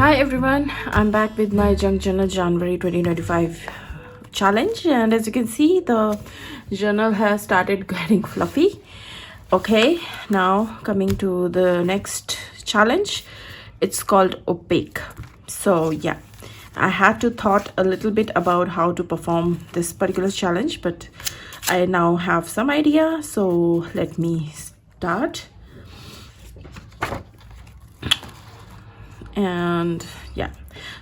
Hi everyone, I'm back with my Junk Journal January 2025 challenge, and as you can see, the journal has started getting fluffy. Okay, now coming to the next challenge, it's called Opaque. So yeah, I had to thought a little bit about how to perform this particular challenge, but I now have some idea, so let me start. And yeah,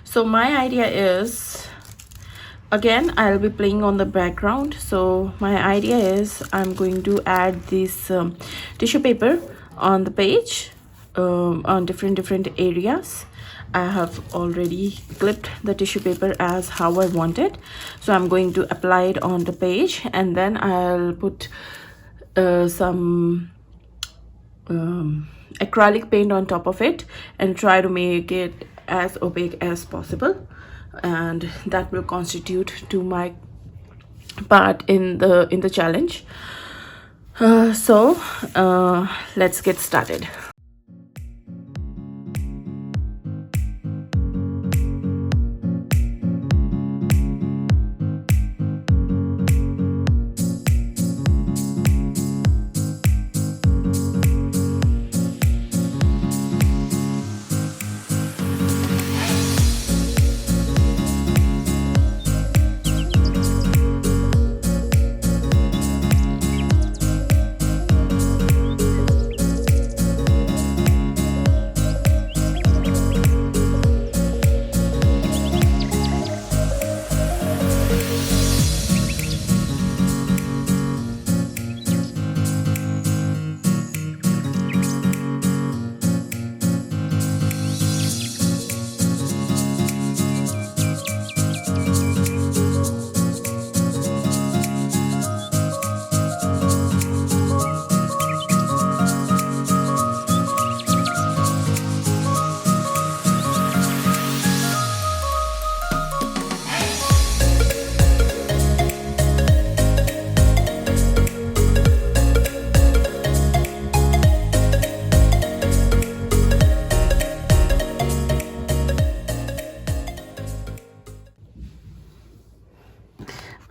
so my idea is, again, I'll be playing on the background. So my idea is I'm going to add this tissue paper on the page, on different areas. I have already clipped the tissue paper as how I want it, so I'm going to apply it on the page, and then I'll put some acrylic paint on top of it and try to make it as opaque as possible, and that will constitute to my part in the challenge. Let's get started.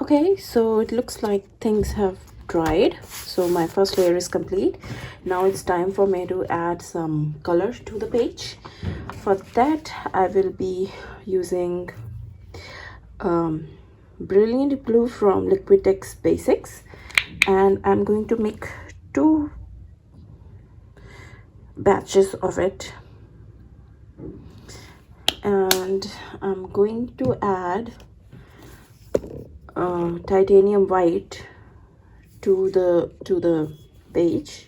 Okay, so it looks like things have dried. So my first layer is complete. Now it's time for me to add some color to the page. For that, I will be using Brilliant Blue from Liquitex Basics, and I'm going to make 2 batches of it, and I'm going to add titanium white to the page.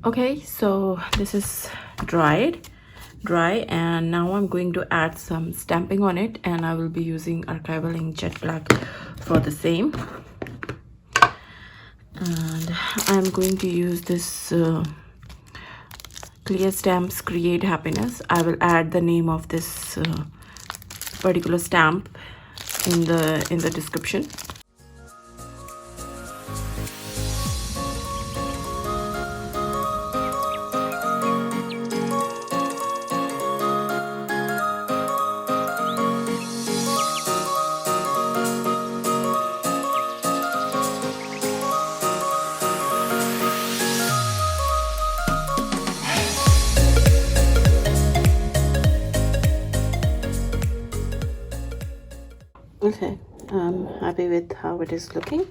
Okay, so this is dry, and now I'm going to add some stamping on it, and I will be using archival ink jet black for the same. And I'm going to use this clear stamps create happiness. I will add the name of this particular stamp in the description. Okay, I'm happy with how it is looking.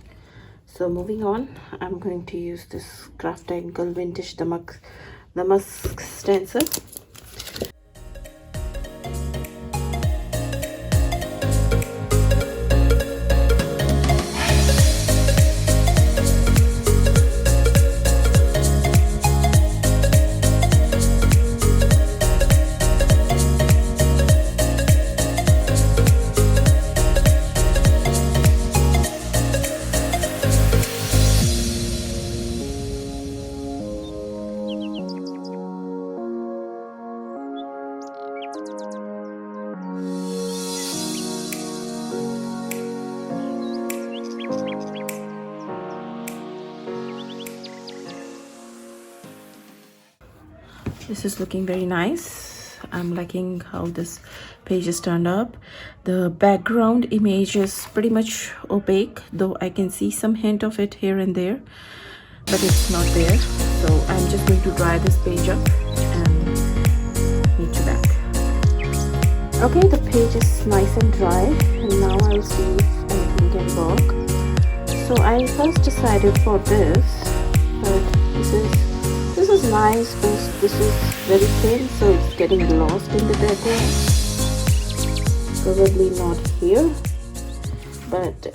So moving on, I'm going to use this Craft Angle Vintage the musk stencil. This is looking very nice. I'm liking how this page is turned up. The background image is pretty much opaque, though I can see some hint of it here and there, but it's not there. So I'm just going to dry this page up and meet you back. Okay, the page is nice and dry, and now I'll see if anything can work. So I first decided for this, but this is nice because this is very thin, so it's getting lost in the background. Probably not here, but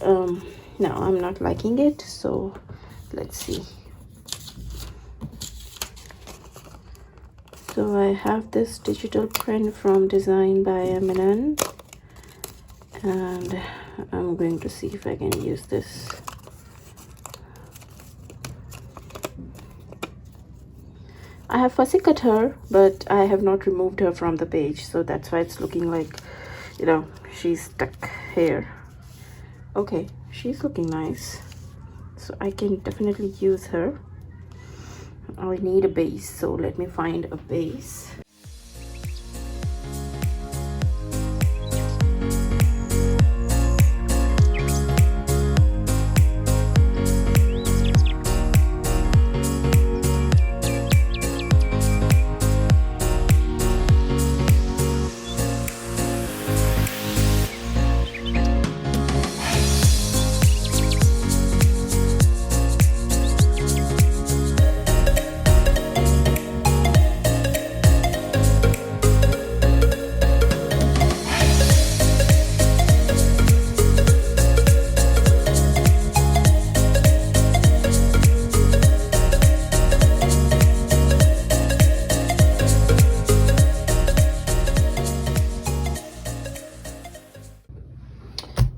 no, I'm not liking it, so let's see. So I have this digital print from Design by M&N, and I'm going to see if I can use this. I have fussy cut her, but I have not removed her from the page, so that's why it's looking like, you know, she's stuck here. Okay, she's looking nice, so I can definitely use her. I need a base, so let me find a base.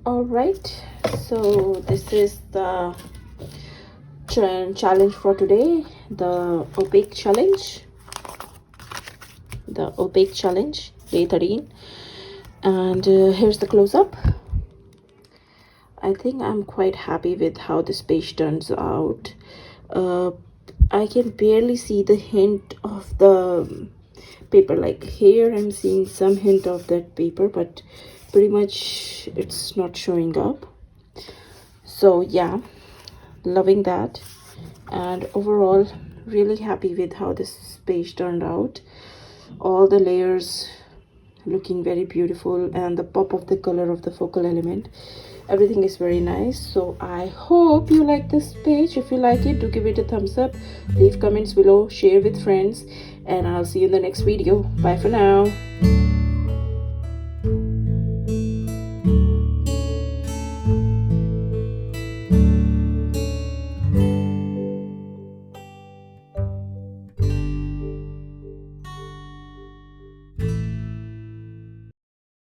All right, so this is the challenge for today, the opaque challenge, day 13, and here's the close-up. I think I'm quite happy with how this page turns out. I can barely see the hint of the paper, like here I'm seeing some hint of that paper, but pretty much it's not showing up. So yeah, loving that, and overall really happy with how this page turned out. All the layers looking very beautiful, and the pop of the color of the focal element, everything is very nice. So I hope you like this page. If you like it, do give it a thumbs up, leave comments below, share with friends, and I'll see you in the next video. Bye for now.